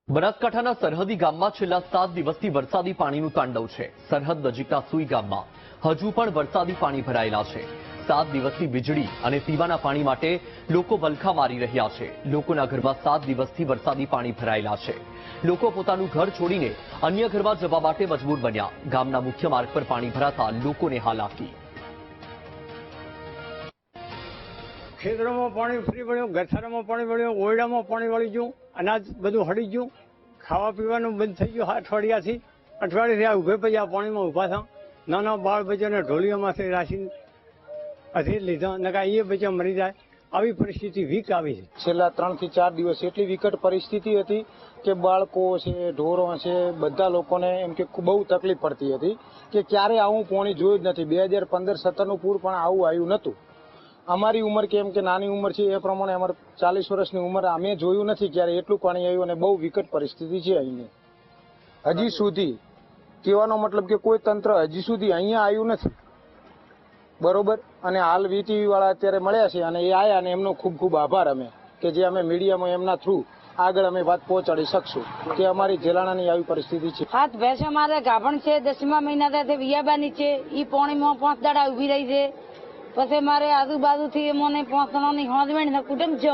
બનાસકાંઠાના સરહદી ગામમાં છેલ્લા 7 દિવસથી વરસાદી પાણીનું તાંડવ છે। સરહદ નજીકના સુઈ ગામમાં હજુ પણ વરસાદી પાણી ભરાયેલા છે। 7 દિવસથી વીજળી અને પીવાના પાણી માટે લોકો વલખા મારી રહ્યા છે। લોકોના ઘરમાં 7 દિવસથી વરસાદી પાણી ભરાયેલા છે। લોકો પોતાનું ઘર છોડીને અન્ય ઘરમાં જવા માટે મજબૂર બન્યા। ગામના મુખ્ય માર્ગ પર પાણી ભરાતા લોકોને હાલાકી। ખેતરોમાં પાણી ફરી વળ્યું, ગથારામાં પાણી વળ્યું, ઓરડામાં પાણી વળી ગયું, અનાજ બધું હળી ગયું, ખાવા પીવાનું બંધ થઈ ગયું। અઠવાડિયાથી આ ઉભે પછી આ પાણીમાં ઊભા થા। નાના બાળ બચ્ચાને ઢોલીઓમાંથી રાશિ અધીર લીધા, નકા એ બચ્ચા મરી જાય। આવી પરિસ્થિતિ વીક આવી છે। છેલ્લા 3 થી 4 દિવસ એટલી વિકટ પરિસ્થિતિ હતી કે બાળકો છે, ઢોરો છે, બધા લોકોને એમ કે બહુ તકલીફ પડતી હતી કે ક્યારે આવું પાણી જોયું જ નથી। 2015-17નું પૂર પણ આવું આવ્યું નહોતું। અમારી ઉંમર કેમ કે નાની ઉંમર છે એ પ્રમાણે અમારે 40 વર્ષની ઉંમર અમે જોયું નથી ક્યારે એટલું પાણી આવ્યું અને બહુ વિકટ પરિસ્થિતિ છે અહીંની। હજી સુધી કહેવાનો મતલબ કે કોઈ તંત્ર હજી સુધી અહીંયા આવ્યું નથી, બરોબર। અને હાલ વીટીવી વાળા અત્યારે મળ્યા છે અને એ આયા અને એમનો ખૂબ ખૂબ આભાર અમે કે જે અમે મીડિયામાં એમના થ્રુ આગળ અમે વાત પહોંચાડી શકશું કે અમારી જેલાણાની આવી પરિસ્થિતિ છે। 7 ભેંસો મારે ગાભણ છે, 10મા મહિના વિયાબાની છે, એ પાણીમાં 5 દાડા ઉભી રહી છે। પછી મારે આજુબાજુથી અમને 5 જણાની હોંદવેણ કુટુંબ છે,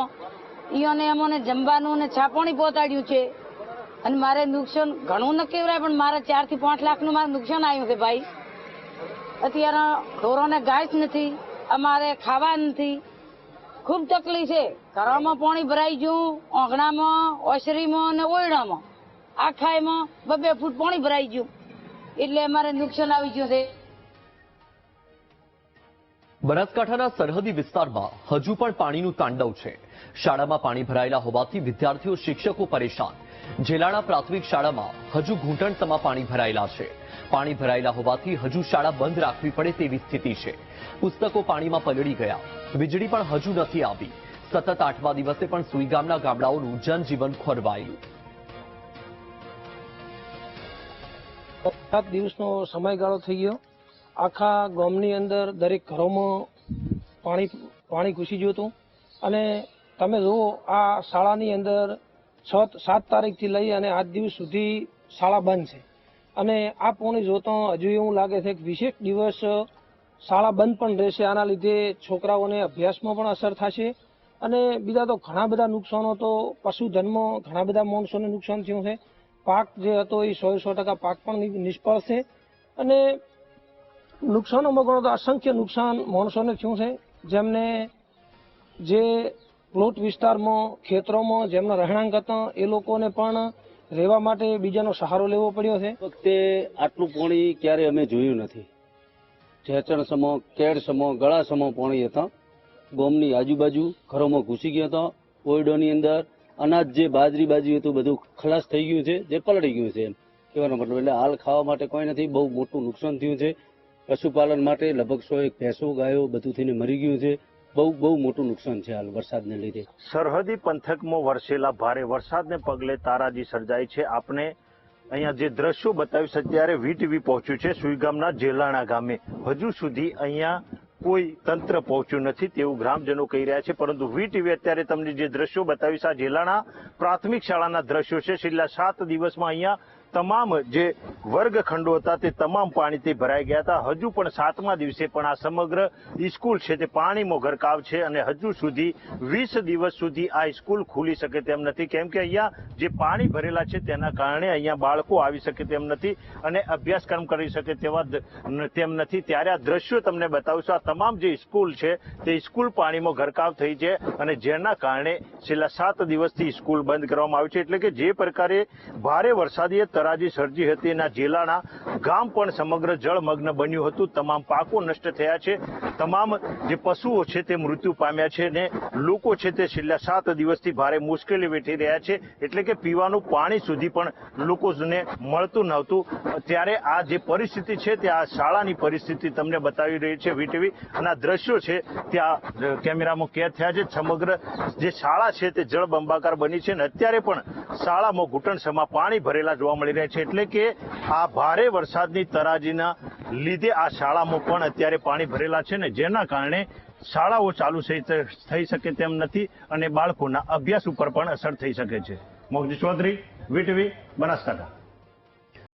ઈઓને અમને જમવાનું ને છાપણી પહોંચાડ્યું છે। અને મારે નુકસાન ઘણું ન કહેવાય પણ મારે 4 થી 5 લાખનું મારે નુકસાન આવ્યું છે ભાઈ। અત્યારે ઢોરોને ઘાસ નથી, અમારે ખાવા નથી, ખૂબ તકલીફ છે। ઘરમાં પાણી ભરાઈ ગયું, આંગણામાં, ઓસરીમાં અને ઓરડામાં, આખાઈમાં 2 ફૂટ પાણી ભરાઈ ગયું, એટલે અમારે નુકસાન આવી ગયું છે। બનાસકાંઠાના સરહદી વિસ્તારમાં હજુ પણ પાણીનું તાંડવ છે। શાળામાં પાણી ભરાયેલા હોવાથી વિદ્યાર્થીઓ, શિક્ષકો પરેશાન। જેલાણા પ્રાથમિક શાળામાં હજુ ઘૂંટણસમાં પાણી ભરાયેલા છે। પાણી ભરાયેલા હોવાથી હજુ શાળા બંધ રાખવી પડે તેવી સ્થિતિ છે। પુસ્તકો પાણીમાં પલળી ગયા, વીજળી પણ હજુ નથી આવી। સતત 8મા દિવસે પણ સુઈ ગામના ગામડાઓનું જનજીવન ખોરવાયું। 7 દિવસનો સમયગાળો થઈ ગયો। આખા ગામની અંદર દરેક ઘરોમાં પાણી ઘૂસી ગયું હતું અને તમે જુઓ આ શાળાની અંદર 7 તારીખથી લઈ અને આજ દિવસ સુધી શાળા બંધ છે અને આ પાણી જોતો હજુ એવું લાગે છે કે 20 દિવસ શાળા બંધ પણ રહેશે। આના લીધે છોકરાઓને અભ્યાસમાં પણ અસર થશે અને બીજા તો ઘણા બધા નુકસાનો તો પશુધનમાં ઘણા બધા માણસોને નુકસાન થયું છે। પાક જે હતો એ 100% પાક પણ નિષ્ફળ છે અને નુકસાનોમાં ગણો તો અસંખ્ય નુકસાન માણસોને થયું છે, જેમને જે પ્લોટ વિસ્તારમાં, ખેતરોમાં જેમના રહેણાંક હતા એ લોકોને પણ રહેવા માટે બીજાનો સહારો લેવો પડ્યો છે। વખતે આટલું પાણી ક્યારે અમે જોયું નથી। ઠેચણ સમો, કેડ સમો, ગળા સમો પાણી હતા। ગામની આજુબાજુ ઘરોમાં ઘૂસી ગયા હતા। ઓરડોની અંદર અનાજ જે બાજરી હતું બધું ખલાસ થઈ ગયું છે, જે પલળી ગયું છે એમ કહેવાનો મતલબ। એટલે હાલ ખાવા માટે કોઈ નથી, બહુ મોટું નુકસાન થયું છે। પશુપાલન માટે લગભગ 101 ભેંસો, ગાયો બધું થઈને મરી ગયું છે। બહુ મોટું નુકસાન છે હાલ વરસાદને લીધે। સરહદી પંથકમાં વરસેલા ભારે વરસાદને પગલે તારાજી સર્જાઈ છે। આપણે અહીંયા જે દ્રશ્યો બતાવ્યું છે ત્યારે વીટીવી પહોંચ્યું છે સુઈ ગામના જેલાણા ગામે। હજુ સુધી અહીંયા કોઈ તંત્ર પહોંચ્યું નથી તેવું ગ્રામજનો કહી રહ્યા છે, પરંતુ વીટીવી અત્યારે તમને જે દ્રશ્યો બતાવ્યું છે આ જેલાણા પ્રાથમિક શાળાના દ્રશ્યો છે। છેલ્લા 7 દિવસમાં અહીંયા તમામ જે વર્ગખંડો હતા તે તમામ પાણીથી ભરાઈ ગયા હતા। હજુ પણ 7મા દિવસે પણ આ સમગ્ર સ્કૂલ છે તે પાણીમાં ગરકાવ છે અને હજુ સુધી 20 દિવસ સુધી આ સ્કૂલ ખુલી શકે તેમ નથી, કેમ કે અહીંયા જે પાણી ભરેલા છે તેના કારણે અહીંયા બાળકો આવી શકે તેમ નથી અને અભ્યાસક્રમ કરી શકે તેમ નથી। ત્યારે આ દ્રશ્યો તમને બતાવું છું। આ તમામ જે સ્કૂલ છે તે સ્કૂલ પાણીમાં ગરકાવ થઈ છે અને જેના કારણે છેલ્લા 7 દિવસથી સ્કૂલ બંધ કરવામાં આવી છે। એટલે કે જે પ્રકારે ભારે વરસાદીએ તારાજી સર્જી હતી એના જેલાણા ગામ પણ સમગ્ર જળમગ્ન બન્યું હતું। તમામ પાકો નષ્ટ થયા છે, તમામ જે પશુઓ છે તે મૃત્યુ પામ્યા છે અને લોકો છે તે છેલ્લા 7 દિવસથી ભારે મુશ્કેલી વેઠી રહ્યા છે। એટલે કે પીવાનું પાણી સુધી પણ લોકોને મળતું નહોતું। ત્યારે આ જે પરિસ્થિતિ છે તે આ શાળાની પરિસ્થિતિ તમને બતાવી રહી છે વીટીવી અને આ દ્રશ્યો છે ત્યાં કેમેરામાં કેદ થયા છે। સમગ્ર જે શાળા છે તે જળબંબાકાર બની છે અને અત્યારે પણ શાળામાં ઘૂંટણસમાં પાણી ભરેલા જોવા મળી રહ્યા છે। એટલે કે આ ભારે વરસાદની તારાજીના લીધે આ શાળામાં પણ અત્યારે પાણી ભરેલા છે ને જેના કારણે શાળાઓ ચાલુ થઈ શકે તેમ નથી અને બાળકોના અભ્યાસ ઉપર પણ અસર થઈ શકે છે। મોગજી ચૌધરી, વીટીવી બનાસકાંઠા.